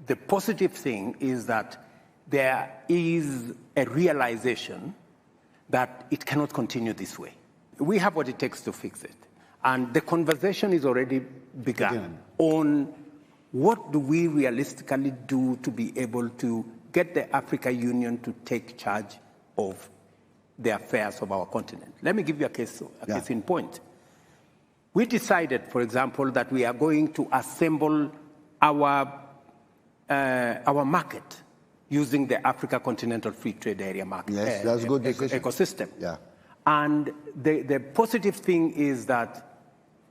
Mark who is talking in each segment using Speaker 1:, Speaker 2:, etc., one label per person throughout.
Speaker 1: the positive thing is that there is a realization that it cannot continue this way. We have what it takes to fix it. And the conversation is already begun on what do we realistically do to be able to get the African Union to take charge of the affairs of our continent. Let me give you a case in point. We decided, for example, that we are going to assemble our market using the Africa Continental Free Trade Area market.
Speaker 2: Yes, that's a good decision.
Speaker 1: Ecosystem.
Speaker 2: Yeah.
Speaker 1: And the positive thing is that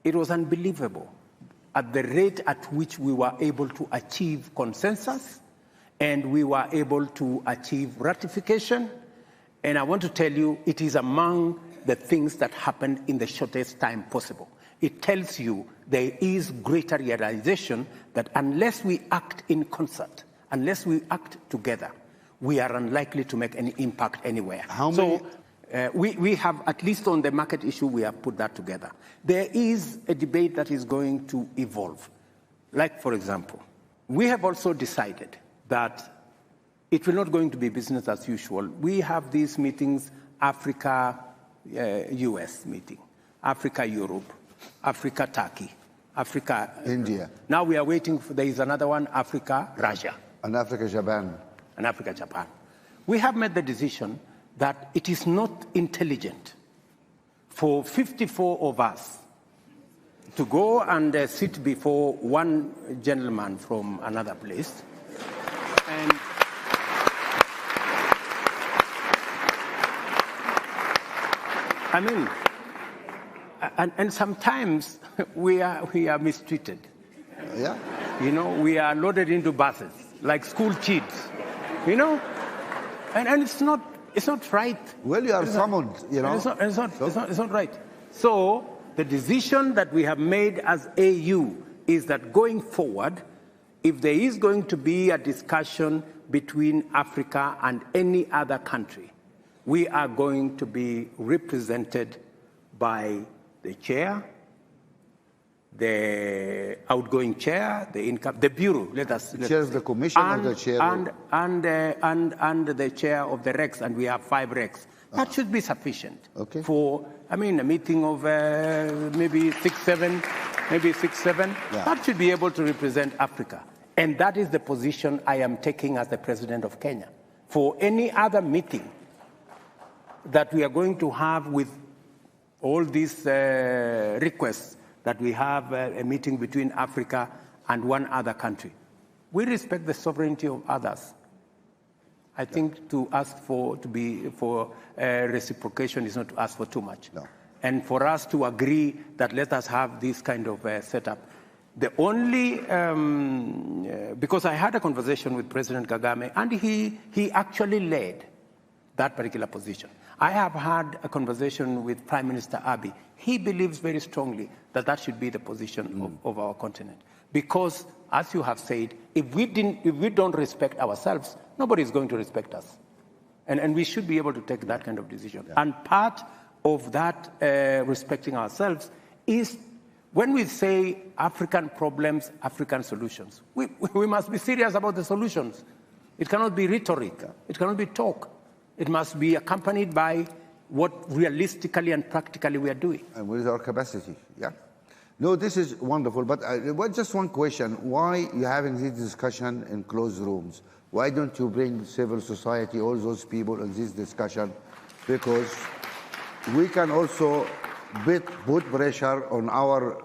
Speaker 1: it was unbelievable at the rate at which we were able to achieve consensus and we were able to achieve ratification. And I want to tell you, it is among the things that happened in the shortest time possible. It tells you there is greater realization that unless we act in concert, unless we act together, we are unlikely to make any impact anywhere. We have, at least on the market issue, we have put that together. There is a debate that is going to evolve. Like, for example, we have also decided that it will not going to be business as usual. We have these meetings, Africa-US meeting, Africa-Europe, Africa-Turkey, Africa...
Speaker 2: India.
Speaker 1: Now we are waiting for, there is another one, Africa-Russia.
Speaker 2: And Africa-Japan.
Speaker 1: And Africa-Japan. We have made the decision that it is not intelligent for 54 of us to go and sit before one gentleman from another place. And I mean, and sometimes we are mistreated.
Speaker 2: Yeah.
Speaker 1: You know, we are loaded into buses like school kids. You know, and it's not right.
Speaker 2: Well, you are summoned, you know.
Speaker 1: It's not right. So the decision that we have made as AU is that going forward, if there is going to be a discussion between Africa and any other country, we are going to be represented by the chair, the outgoing chair, the bureau.
Speaker 2: Chair of the commission or the chair
Speaker 1: and the chair of the RECs, and we have 5 RECs. That should be sufficient for, I mean, a meeting of maybe 6-7. Yeah. That should be able to represent Africa, and that is the position I am taking as the president of Kenya. For any other meeting that we are going to have with all these requests that we have a meeting between Africa and one other country. We respect the sovereignty of others. I think to ask for reciprocation is not to ask for too much.
Speaker 2: No.
Speaker 1: And for us to agree that let us have this kind of setup. The only, because I had a conversation with President Kagame, and he actually led that particular position. I have had a conversation with Prime Minister Abiy. He believes very strongly that that should be the position of our continent. Because, as you have said, if we don't respect ourselves, nobody is going to respect us. And we should be able to take that kind of decision. Yeah. And part of that respecting ourselves is when we say African problems, African solutions. We must be serious about the solutions. It cannot be rhetoric. It cannot be talk. It must be accompanied by what realistically and practically we are doing.
Speaker 2: And what is our capacity, yeah. No, this is wonderful, but just one question. Why are you having this discussion in closed rooms? Why don't you bring civil society, all those people in this discussion? Because we can also put pressure on our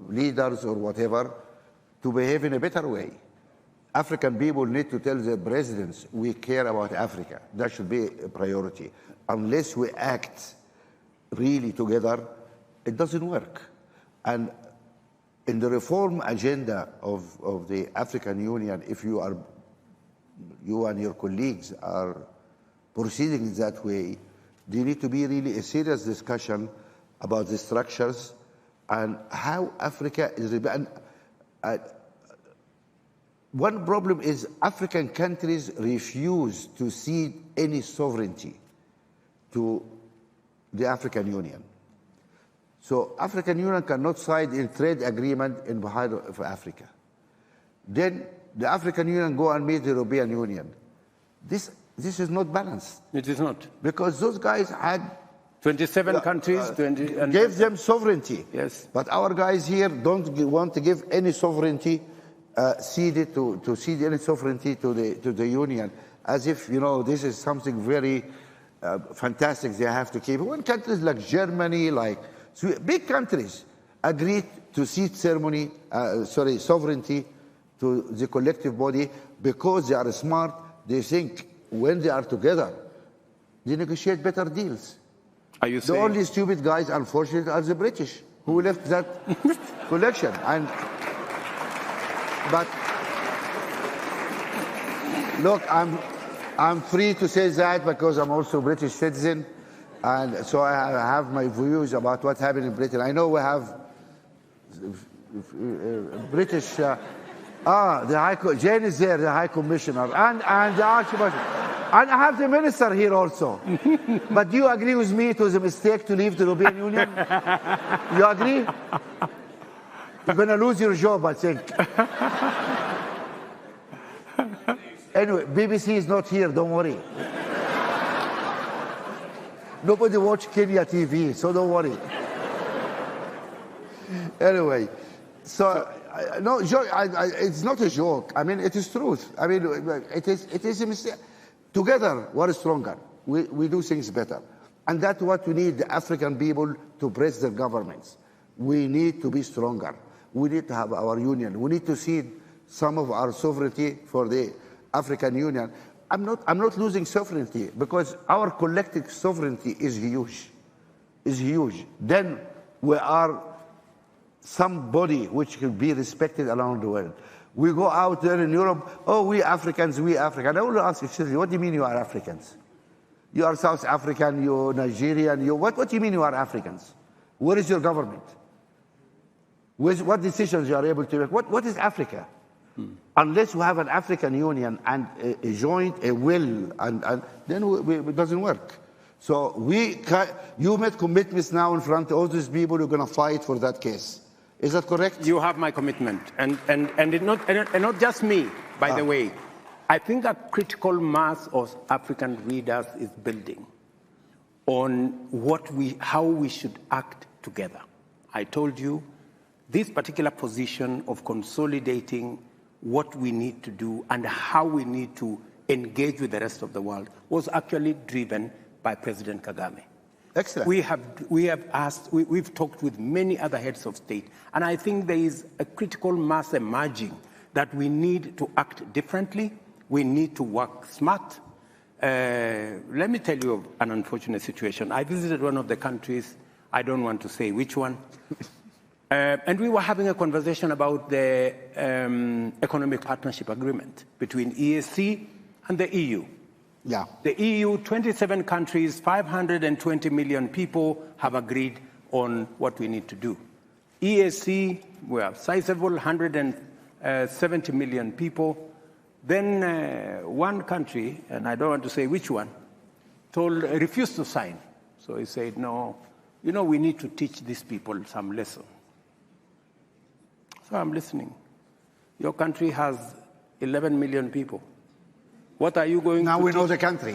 Speaker 2: leaders or whatever to behave in a better way. African people need to tell their presidents, we care about Africa. That should be a priority. Unless we act really together, it doesn't work. And in the reform agenda of the African Union, if you and your colleagues are proceeding that way, there need to be really a serious discussion about the structures and how Africa is. One problem is African countries refuse to cede any sovereignty to the African Union. So African Union cannot sign a trade agreement in behalf of Africa. Then the African Union go and meet the European Union. This is not balanced.
Speaker 1: It is not.
Speaker 2: Because those guys had
Speaker 1: 27 countries,
Speaker 2: gave them sovereignty.
Speaker 1: Yes.
Speaker 2: But our guys here don't want to give any sovereignty, cede any sovereignty to the Union, as if, you know, this is something very fantastic they have to keep. When countries like Germany, like big countries, agreed to cede sovereignty to the collective body because they are smart, they think when they are together, they negotiate better deals.
Speaker 1: Are you saying?
Speaker 2: The only stupid guys, unfortunately, are the British, who left that collection. But look, I'm free to say that because I'm also a British citizen, and so I have my views about what happened in Britain. I know we have British. Jane is there, the High Commissioner, and the Archbishop. And I have the minister here also. But do you agree with me it was a mistake to leave the European Union? You agree? You're going to lose your job, I think. Anyway, BBC is not here, don't worry. Nobody watch Kenya TV, so don't worry. Anyway, so no, it's not a joke. I mean, it is truth. I mean, it is a mistake. Together, we're stronger. We do things better. And that's what we need the African people to press their governments. We need to be stronger. We need to have our union. We need to cede some of our sovereignty for the African Union. I'm not losing sovereignty because our collective sovereignty is huge. Is huge. Then we are somebody which can be respected around the world. We go out there in Europe, oh, we Africans, we African. I want to ask you, what do you mean you are Africans? You are South African, you're Nigerian, what do you mean you are Africans? Where is your government? What decisions you are able to make? What is Africa? Unless we have an African Union and a joint, a will, and then it doesn't work. So you made commitments now in front of all these people who are going to fight for that case. Is that correct?
Speaker 1: You have my commitment, and not just me, by the way. I think a critical mass of African readers is building on how we should act together. I told you this particular position of consolidating what we need to do and how we need to engage with the rest of the world was actually driven by President Kagame.
Speaker 2: Excellent.
Speaker 1: We've talked with many other heads of state, and I think there is a critical mass emerging that we need to act differently. We need to work smart. Let me tell you of an unfortunate situation. I visited one of the countries, I don't want to say which one, and we were having a conversation about the economic partnership agreement between EAC and the EU.
Speaker 2: Yeah.
Speaker 1: The EU, 27 countries, 520 million people have agreed on what we need to do. EAC, we have sizable, 170 million people. Then one country, and I don't want to say which one, refused to sign. So he said, no, we need to teach these people some lesson. So I'm listening. Your country has 11 million people. What are you going to
Speaker 2: Now we know the country.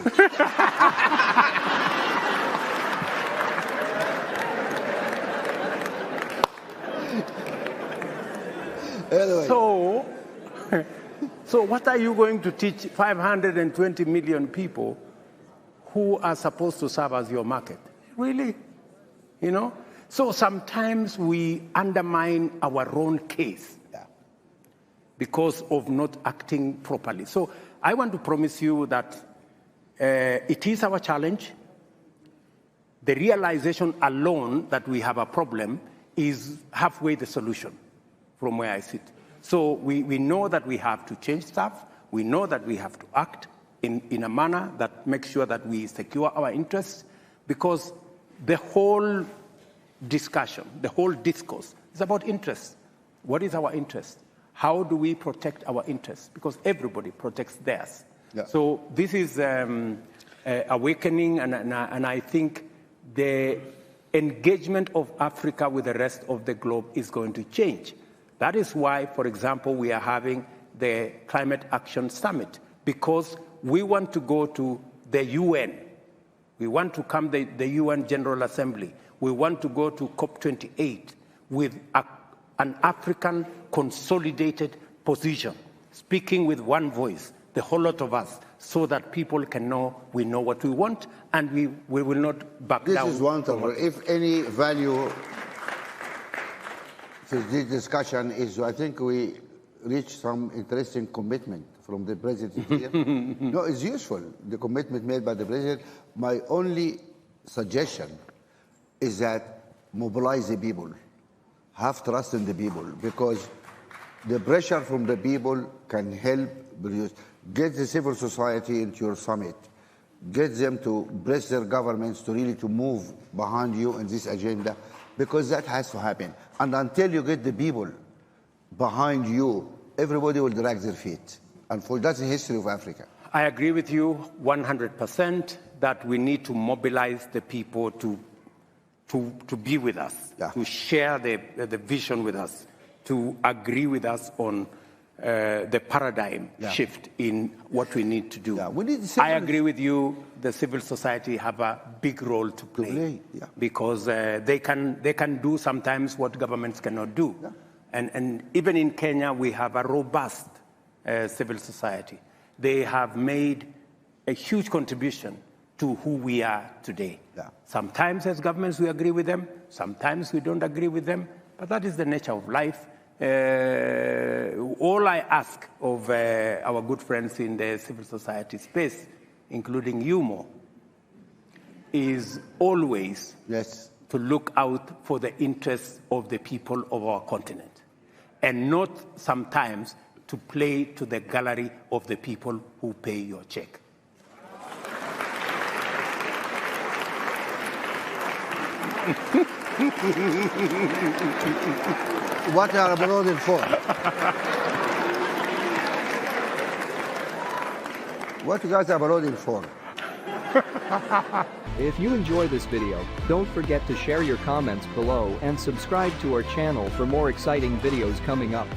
Speaker 2: Anyway.
Speaker 1: So what are you going to teach 520 million people who are supposed to serve as your market? Really? So sometimes we undermine our own case because of not acting properly. So I want to promise you that it is our challenge. The realization alone that we have a problem is halfway the solution from where I sit. So we know that we have to change stuff. We know that we have to act in a manner that makes sure that we secure our interests, because the whole discussion, the whole discourse is about interests. What is our interest? How do we protect our interests? Because everybody protects theirs. Yeah. So this is awakening, and I think the engagement of Africa with the rest of the globe is going to change. That is why, for example, we are having the Climate Action Summit, because we want to go to the UN. We want to come to the UN General Assembly. We want to go to COP28 with an African consolidated position, speaking with one voice, the whole lot of us, so that people can know we know what we want and we will not back down.
Speaker 2: This is wonderful. If any value to this discussion is, I think we reached some interesting commitment from the president here. No, it's useful, the commitment made by the president. My only suggestion is that mobilize the people, have trust in the people, because the pressure from the people can help produce. Get the civil society into your summit. Get them to press their governments to really to move behind you in this agenda, because that has to happen. And until you get the people behind you, everybody will drag their feet. And that's the history of Africa.
Speaker 1: I agree with you 100% that we need to mobilize the people to be with us, to share the vision with us, to agree with us on the paradigm shift in what we need to do. I agree with you, the civil society have a big role to play, because they can do sometimes what governments cannot do. And even in Kenya, we have a robust civil society. They have made a huge contribution to who we are today. Sometimes as governments we agree with them, sometimes we don't agree with them, but that is the nature of life. All I ask of our good friends in the civil society space, including you, Mo, is always to look out for the interests of the people of our continent, and not sometimes to play to the gallery of the people who pay your check.
Speaker 2: What are applauding for? What you guys are applauding for?
Speaker 3: If you enjoy this video, don't forget to share your comments below and subscribe to our channel for more exciting videos coming up.